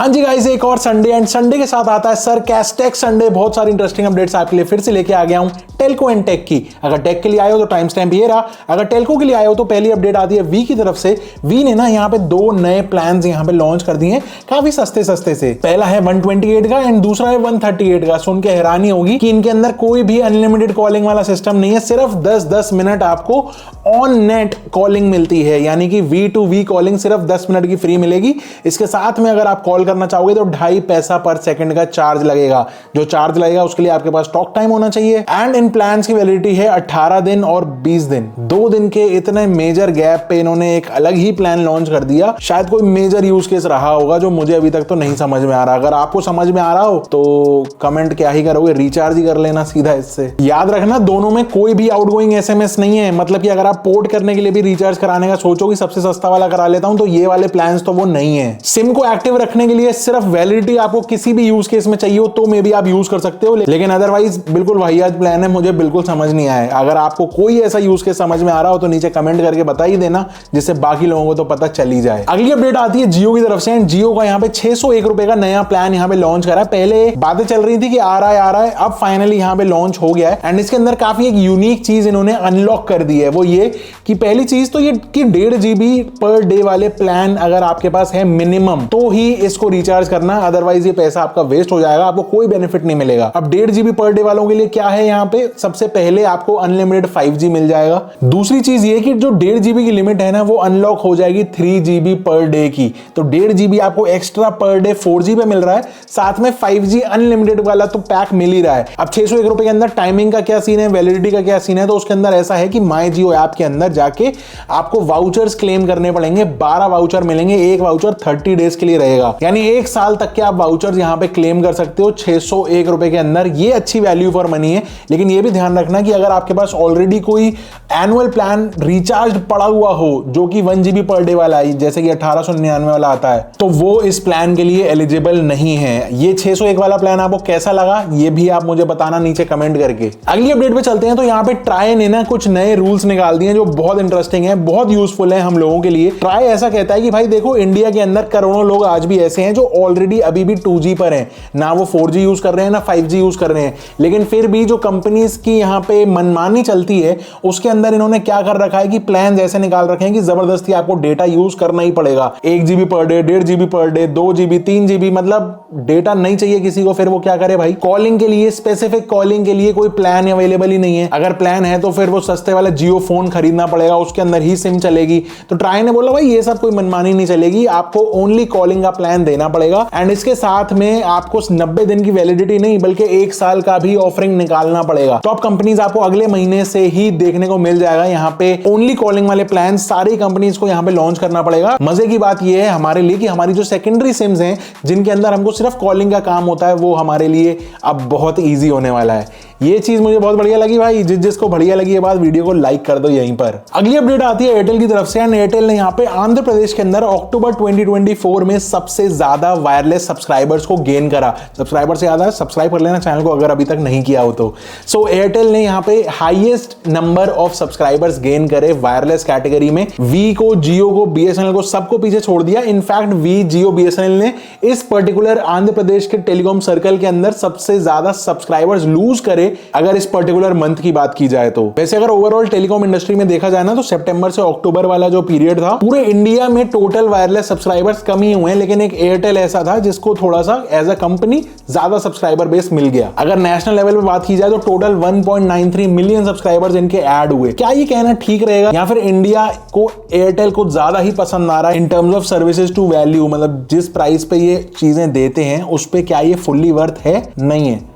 हाँ जी गाइस, एक और संडे एंड संडे के साथ आता है सरकास्टिक संडे। बहुत सारी इंटरेस्टिंग अपडेट्स आपके लिए फिर से लेके आ गया हूं टेल्को एंड टेक की। अगर टेक के लिए आए हो तो टाइम स्टैम्प ये रहा, अगर टेल्को के लिए आए हो तो पहली अपडेट आती है वी की तरफ से। वी ने ना यहाँ पे दो नए प्लान्स यहाँ पे लॉन्च कर दिए हैं काफी सस्ते सस्ते से। पहला है 128 का एंड दूसरा है 138 का। सुन के हैरानी होगी कि इनके अंदर कोई भी अनलिमिटेड कॉलिंग वाला सिस्टम नहीं है, सिर्फ 10-10 मिनट आपको ऑन नेट कॉलिंग मिलती है, यानी कि वी टू वी कॉलिंग सिर्फ 10 मिनट की फ्री मिलेगी। इसके साथ में अगर आप कॉल करना चाहोगे तो 2.5 पैसा पर सेकंड का चार्ज लगेगा। जो चार्ज लगेगा उसके लिए आपके पास टॉक टाइम होना चाहिए। एंड इन प्लान्स की वैलिडिटी है 18 दिन और 20 दिन। 2 दिन के इतने मेजर गैप पे इन्होंने एक अलग ही प्लान लॉन्च कर दिया। शायद कोई मेजर यूज केस रहा होगा जो मुझे अभी तक तो नहीं समझ में आ रहा। अगर आपको समझ में आ रहा हो तो कमेंट क्या ही करोगे, रिचार्ज ही कर लेना सीधा इससे। याद रखना दोनों में कोई भी आउटगोइंग एसएमएस नहीं है, मतलब कि अगर आप पोर्ट करने के लिए भी रिचार्ज कराने का सोचो कि सबसे सस्ता वाला करा लेता हूं, तो ये वाले प्लान्स तो वो नहीं है। सिम को एक्टिव रखने के लिए सिर्फ वैलिडिटी आपको किसी भी यूज केस में चाहिए हो तो मे भी आप यूज कर सकते हो, लेकिन अदरवाइज बिल्कुल वाहियात प्लान है, मुझे बिल्कुल समझ नहीं आया। अगर आपको कोई ऐसा यूज केस समझ में आ रहा हो तो नीचे कमेंट करके बता ही देना, जिससे बाकी लोगों को तो पता चल ही जाए। अगली अपडेट आती है जियो की तरफ से एंड जियो का यहाँ पे 601 रुपए का नया प्लान यहाँ पे लॉन्च करा है। पहले बातें चल रही थी कि आ रहा है, अब फाइनली यहाँ पे लॉन्च हो गया है। एंड इसके अंदर काफी एक यूनिक चीज इन्होंने अनलॉक कर दी है। वो ये कि पहली चीज तो ये कि 1.5 GB पर डे वाले प्लान अगर आपके पास है मिनिमम तो ही इसको रिचार्ज करना, अदरवाइज ये पैसा आपका वेस्ट हो जाएगा, आपको कोई बेनिफिट नहीं मिलेगा। अब 1.5 GB पर डे वालों के लिए क्या है यहाँ पे, सबसे पहले आपको अनलिमिटेड 5G मिल जाएगा। दूसरी चीज ये कि जो 1.5 GB की लिमिट है ना वो अनलॉक हो जाएगी 3 GB पर डे की। तो 1.5 GB आपको एक्स्ट्रा पर डे 4G पे मिल रहा है, साथ में 5G अनलिमिटेड वाला तो पैक मिल ही रहा है। अब 601 रुपए के अंदर टाइमिंग का क्या सीन है, वैलिडिटी का क्या सीन है, तो उसके अंदर ऐसा है कि माई जियो ऐप के अंदर जाके आपको वाउचर्स क्लेम करने पड़ेंगे। 12 वाउचर मिलेंगे, एक वाउचर 30 डेज के लिए रहेगा, यानी 1 साल तक के आप वाउचर्स यहां पे क्लेम कर सकते हो 601 रुपए के अंदर। ये अच्छी वैल्यू फॉर मनी है, लेकिन ये भी ध्यान रखना कि अगर आपके पास ऑलरेडी कोई एनुअल प्लान रिचार्ज पड़ा हुआ हो जो कि 1 GB पर डे वाला है, जैसे कि 1899 वाला आता है, तो वो इस प्लान के लिए एलिजिबल नहीं है। ये 601 वाला प्लान आपको कैसा लगा ये भी आप मुझे बताना नीचे कमेंट करके। अगली अपडेट पे चलते हैं। तो यहाँ पे ट्राई ने ना कुछ नए रूल्स निकाल दिए जो बहुत इंटरेस्टिंग है, बहुत यूजफुल है हम लोगों के लिए। ट्राई ऐसा कहता है कि भाई देखो, इंडिया के अंदर करोड़ों लोग आज भी ऐसे हैं जो ऑलरेडी अभी भी 2G पर हैं, ना वो 4G यूज कर रहे हैं ना 5G यूज कर रहे हैं, लेकिन फिर भी जो कंपनीज की यहाँ पे मनमानी चलती है उसके अंदर इन्होंने क्या कर रखा है कि प्लान ऐसे निकाल रखे हैं कि जबरदस्ती आपको डेटा यूज करना ही पड़ेगा। 1 GB per day, 1.5 GB per day, 2 GB, 3 GB, मतलब डेटा नहीं चाहिए किसी को, फिर वो क्या करे भाई, कॉलिंग के लिए, स्पेसिफिक कॉलिंग के लिए कोई प्लान अवेलेबल ही नहीं है। अगर प्लान है तो फिर वो सस्ते वाला जियो फोन खरीदना पड़ेगा, उसके अंदर ही सिम चलेगी। तो ट्राई ने बोला भाई ये सब कोई मनमानी नहीं चलेगी, आपको ओनली कॉलिंग का प्लान देना पड़ेगा। एंड इसके साथ में आपको 90 दिन की वैलिडिटी नहीं बल्कि 1 साल का भी ऑफरिंग निकालना पड़ेगा। टॉप कंपनीज आपको अगले महीने से ही देखने को मिल जाएगा। यहाँ पे ओनली कॉलिंग वाले प्लान सारी कंपनीज को यहाँ पे लॉन्च करना पड़ेगा। मजे की बात यह है हमारे लिए कि हमारी जो सेकेंडरी सिम्स हैं जिनके अंदर हमको सिर्फ कॉलिंग का काम होता है, वो हमारे लिए अब बहुत ईजी होने वाला है। ये चीज मुझे बहुत बढ़िया लगी भाई। जिसको बढ़िया लगी ये बात, वीडियो को लाइक कर दो यहीं पर। अगली अपडेट आती है एयरटेल की तरफ से एंड एयरटेल ने यहाँ पे आंध्र प्रदेश के अंदर अक्टूबर 2024 में सबसे ज्यादा वायरलेस सब्सक्राइबर्स को गेन करा। सब्सक्राइबर से याद है, सब्सक्राइब कर लेना चैनल को अगर अभी तक नहीं किया हो तो। सो एयरटेल ने यहाँ पे highest number of subscribers gain करे वायरलेस कैटेगरी में। वी को, जियो को, बीएसएनएल को, सबको पीछे छोड़ दिया। इनफैक्ट वी, जियो, बीएसएनएल ने इस पर्टिकुलर आंध्र प्रदेश के टेलीकॉम सर्कल के अंदर सबसे ज्यादा सब्सक्राइबर्स लूज करे अगर इस पर्टिकुलर मंथ की बात की जाए तो। वैसे अगर ओवरऑल टेलीकॉम इंडस्ट्री में देखा जाए ना तो सितंबर से अक्टूबर वाला जो पीरियड था पूरे इंडिया में टोटल वायरलेस सब्सक्राइबर्स कम ही हुए हैं, लेकिन एक एयरटेल ऐसा था जिसको थोड़ा सा एज अ कंपनी ज्यादा सब्सक्राइबर बेस मिल गया। अगर नेशनल लेवल पे बात की जाए तो टोटल 1.93 मिलियन सब्सक्राइबर्स इनके ऐड हुए। क्या ये कहना ठीक रहेगा या फिर इंडिया को एयरटेल को ज्यादा ही पसंद आ रहा है in terms of services to value, मतलब जिस प्राइस पे ये चीजें देते हैं उस पे क्या ये फुल्ली वर्थ है, नहीं है,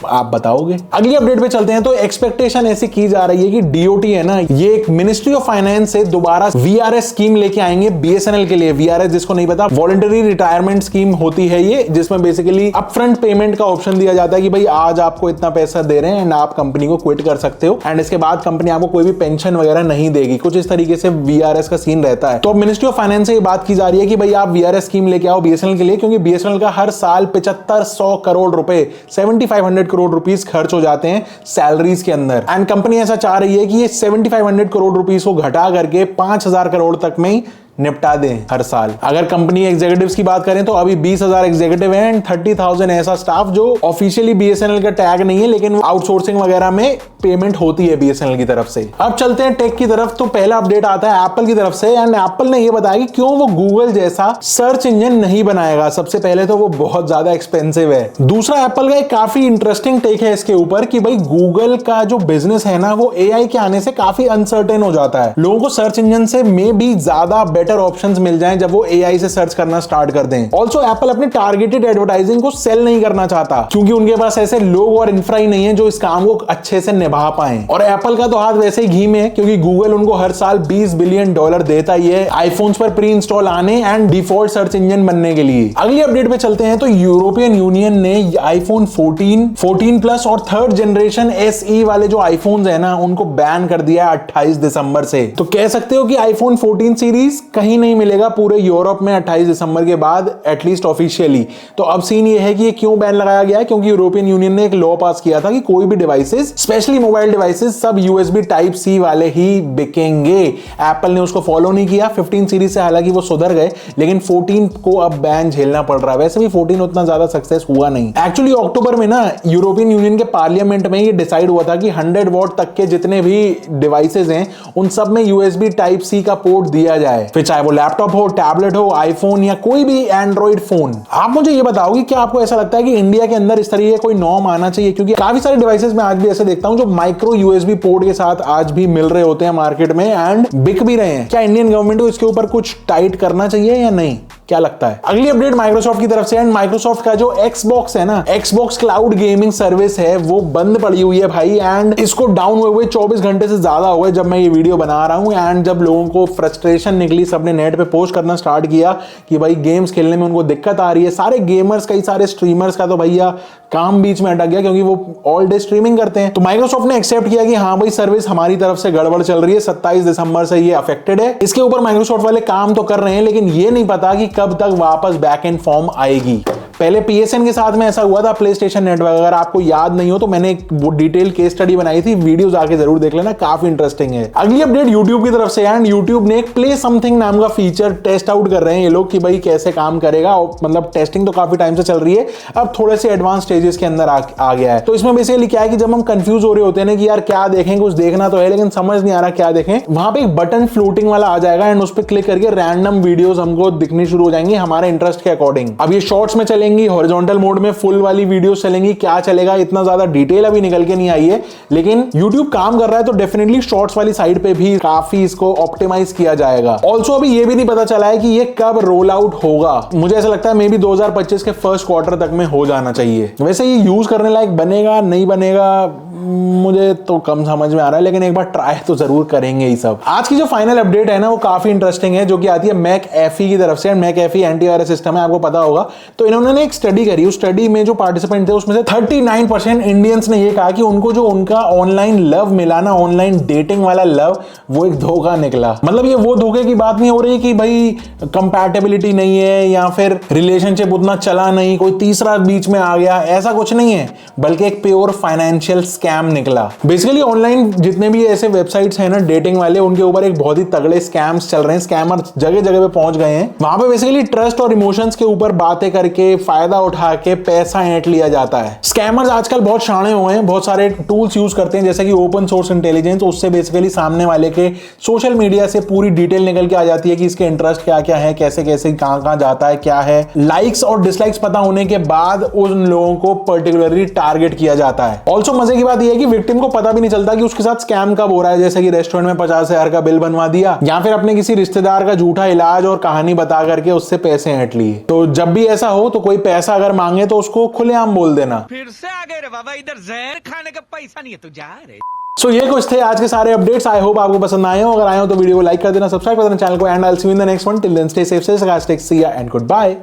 आप बताओगे। अगली अपडेट पे चलते हैं। तो एक्सपेक्टेशन ऐसी की जा रही है कि डीओटी है ना, ये एक मिनिस्ट्री ऑफ फाइनेंस से दोबारा वीआरएस स्कीम लेके आएंगे बीएसएनएल के लिए। वीआरएस जिसको नहीं पता, वॉलंटरी रिटायरमेंट स्कीम होती है ये, जिसमें बेसिकली अपफ्रंट पेमेंट का ऑप्शन दिया जाता है कि भाई आज आपको इतना पैसा दे रहे हैं एंड आप कंपनी को क्विट कर सकते हो एंड इसके बाद कंपनी आपको कोई भी पेंशन वगैरह नहीं देगी। कुछ इस तरीके से वीआरएस का सीन रहता है। तो मिनिस्ट्री ऑफ फाइनेंस से ये बात की जा रही है कि भाई आप वीआरएस स्कीम लेके आओ बीएसएनएल के लिए, क्योंकि बीएसएनएल का हर साल 7500 करोड़ रुपए, 7500 करोड़ रुपीस खर्च हो जाते हैं सैलरीज के अंदर। एंड कंपनी ऐसा चाह रही है कि ये 7500 करोड़ रुपीस को घटा करके 5000 करोड़ तक में निपटा दें हर साल। अगर कंपनी एग्जीक्यूटिव्स की बात करें तो अभी 20,000 एग्जीक्यूटिव हैं एंड 30,000 ऐसा स्टाफ जो ऑफिशियली बीएसएनएल का टैग नहीं है, लेकिन आउटसोर्सिंग वगैरह में पेमेंट होती है बीएसएनएल की तरफ से। अब चलते हैं टेक की तरफ। तो पहला अपडेट आता है एप्पल की तरफ से एंड एप्पल ने यह बताया कि क्यों वो गूगल जैसा सर्च इंजन नहीं बनाएगा। सबसे पहले तो वो बहुत ज्यादा एक्सपेंसिव है। दूसरा, एप्पल का एक काफी इंटरेस्टिंग टेक है इसके ऊपर कि भाई गूगल का जो बिजनेस है ना वो एआई के आने से काफी अनसर्टेन हो जाता है। लोगों को सर्च इंजन से में भी ज्यादा बेटर ऑप्शंस मिल जाएं जब वो एआई से सर्च करना स्टार्ट कर दें। ऑल्सो एप्पल अपने टारगेटेड एडवर्टाइजिंग को सेल नहीं करना चाहता क्योंकि उनके पास ऐसे लोग और इंफ्रा ही नहीं है जो इस काम को अच्छे से निभा पाए। और एप्पल का तो हाथ वैसे ही घी में है क्योंकि गूगल उनको हर साल $20 बिलियन देता ही है आईफोन्स पर प्री इंस्टॉल आने एंड डिफॉल्ट सर्च इंजन बनने के लिए। अगली अपडेट पे चलते हैं। तो यूरोपियन यूनियन ने आईफोन 14 प्लस और थर्ड जनरेशन SE वाले जो आईफोन्स है ना उनको बैन कर दिया 28 दिसंबर से। तो कह सकते हो कि आईफोन 14 सीरीज कहीं नहीं मिलेगा पूरे यूरोप में 28 दिसंबर के बाद, एटलीस्ट ऑफिशियली। तो अब सीन ये है कि ये क्यों बैन लगाया गया है, क्योंकि यूरोपियन यूनियन ने एक लॉ पास किया था कि कोई भी डिवाइसेस स्पेशली मोबाइल डिवाइसेस सब USB टाइप C वाले ही बिकेंगे। एप्पल ने उसको फॉलो नहीं किया 15 सीरीज से, हालांकि वो सुधर गए, लेकिन 14 को अब बैन झेलना पड़ रहा है। वैसे भी 14 उतना ज्यादा सक्सेस हुआ नहीं। एक्चुअली अक्टूबर में ना यूरोपियन यूनियन के पार्लियामेंट में ये डिसाइड हुआ था कि 100 वॉट तक के जितने भी डिवाइसेस हैं उन सब में USB टाइप C का पोर्ट दिया जाए, फिर चाहे वो लैपटॉप हो, टैबलेट हो, आईफोन या कोई भी एंड्रॉइड फोन। आप मुझे ये बताओ कि क्या आपको ऐसा लगता है कि इंडिया के अंदर इस तरीके कोई नॉर्म आना चाहिए? क्योंकि काफी सारे डिवाइसेस में आज भी ऐसे देखता हूं जो माइक्रो USB पोर्ट के साथ आज भी मिल रहे होते हैं मार्केट में एंड बिक भी रहे हैं। क्या इंडियन गवर्नमेंट को इसके ऊपर कुछ टाइट करना चाहिए या नहीं? क्या लगता है? अगली अपडेट माइक्रोसॉफ्ट की तरफ से एंड माइक्रोसॉफ्ट का जो Xbox है ना, Xbox क्लाउड गेमिंग सर्विस है वो बंद पड़ी हुई है भाई एंड इसको डाउन हुए 24 घंटे से ज्यादा हुए जब मैं ये वीडियो बना रहा हूं। एंड जब लोगों को फ्रस्ट्रेशन निकली, सबने नेट पे पोस्ट करना स्टार्ट किया कि भाई गेम्स खेलने में उनको दिक्कत आ रही है। सारे गेमर्स, कई सारे स्ट्रीमर्स का तो भैया काम बीच में अटक गया क्योंकि वो ऑल डे स्ट्रीमिंग करते हैं। तो माइक्रोसॉफ्ट ने एक्सेप्ट किया कि हाँ भाई सर्विस हमारी तरफ से गड़बड़ चल रही है, 27 दिसंबर से ये अफेक्टेड है। इसके ऊपर माइक्रोसॉफ्ट वाले काम तो कर रहे हैं, लेकिन ये नहीं पता कि कब तक वापस बैक एंड फॉर्म आएगी। पहले PSN के साथ में ऐसा हुआ था, प्ले स्टेशन नेटवर्क। अगर आपको याद नहीं हो तो मैंने एक वो डिटेल केस स्टडी बनाई थी, वीडियो जाके जरूर देख लेना, काफी इंटरेस्टिंग है। अगली अपडेट YouTube की तरफ से एंड YouTube ने एक प्ले समथिंग नाम का फीचर टेस्ट आउट कर रहे हैं ये लोग कि भाई कैसे काम करेगा। मतलब टेस्टिंग तो काफी टाइम से चल रही है, अब थोड़े से एडवांस स्टेजेस के अंदर आ गया है। तो इसमें बेसिकली क्या है कि जब हम कंफ्यूज हो रहे होते हैं ना कि यार क्या देखें, कुछ देखना तो है लेकिन समझ नहीं आ रहा क्या देखें, वहां पे एक बटन फ्लोटिंग वाला आ जाएगा एंड उस पर क्लिक करके रैंडम वीडियोस हमको दिखनी शुरू हो जाएंगी हमारे इंटरेस्ट के अकॉर्डिंग। अब ये शॉर्ट्स में चलेंगी, हॉरिजॉन्टल मोड में फुल वाली वीडियो चलेंगी, क्या चलेगा इतना ज्यादा डिटेल अभी निकल के नहीं आई है, लेकिन YouTube काम कर रहा है तो डेफिनेटली शॉर्ट्स वाली साइड पे भी काफी इसको ऑप्टिमाइज किया जाएगा। ऑल्सो अभी ये भी नहीं पता चला है कि ये कब रोल आउट होगा। मुझे ऐसा लगता है मे बी 2025 के फर्स्ट क्वार्टर तक में हो जाना चाहिए। वैसे ये यूज करने लायक बनेगा नहीं बनेगा मुझे तो कम समझ में आ रहा है, लेकिन एक बार ट्राई तो जरूर करेंगे ही सब। आज की जो फाइनल अपडेट है ना वो काफी इंटरेस्टिंग है, जो कि आती है McAfee की तरफ से। McAfee एंटीवायरस सिस्टम है, आपको पता होगा। तो इन्होंने एक स्टडी करी, उस स्टडी में जो पार्टिसिपेंट थे उसमें से 39% इंडियंस ने ये कहा कि उनको जो उनका ऑनलाइन लव मिला ना, ऑनलाइन डेटिंग वाला लव, वो एक धोखा निकला। मतलब ये वो धोखे की बात नहीं हो रही कि भाई कंपैटिबिलिटी नहीं है या फिर रिलेशनशिप उतना चला नहीं, कोई तीसरा बीच में आ गया, ऐसा कुछ नहीं है, बल्कि एक प्योर फाइनेंशियल स्कैम निकला। बेसिकली ऑनलाइन जितने भी ऐसे वेबसाइट्स हैं ना डेटिंग वाले, उनके ऊपर एक बहुत ही तगड़े स्कैम्स चल रहे हैं। स्कैमर जगह जगह पे पहुंच गए हैं। वहां पे बेसिकली ट्रस्ट और इमोशंस के ऊपर बातें करके फायदा उठा के पैसा ऐंठ लिया जाता है। स्कैमर्स आजकल बहुत शाणे हुए हैं, बहुत सारे टूल्स यूज करते हैं जैसे कि ओपन सोर्स इंटेलिजेंस। उससे बेसिकली सामने वाले के सोशल मीडिया से पूरी डिटेल निकल के आ जाती है कि इसके इंटरेस्ट क्या क्या है, कैसे कैसे कहां जाता है, क्या है। लाइक्स और डिसलाइक्स पता होने के बाद उन लोगों को पर्टिकुलरली टारगेट किया जाता है। ऑल्सो मजे की बात यह है कि विक्टिम को पता भी नहीं चलता कि उसके साथ स्कैम कब हो रहा है। जैसे कि रेस्टोरेंट में 50,000 का बिल बनवा दिया या फिर अपने किसी रिश्तेदार का झूठा इलाज और कहानी बता करके उससे पैसे ऐंठ लिए। तो जब भी ऐसा हो तो कोई पैसा अगर मांगे तो उसको खुलेआम बोल देना। फिर से आ गए रे बाबा, इधर जहर खाने का पैसा नहीं है, तू जा रे। सो ये कुछ थे आज के सारे अपडेट्स। आई होप आपको पसंद आए हो। अगर आए हो तो वीडियो को लाइक कर देना, सब्सक्राइब कर देना चैनल को, and I will see you in the next one. Till then stay safe, stay sarcastic, see ya and good bye.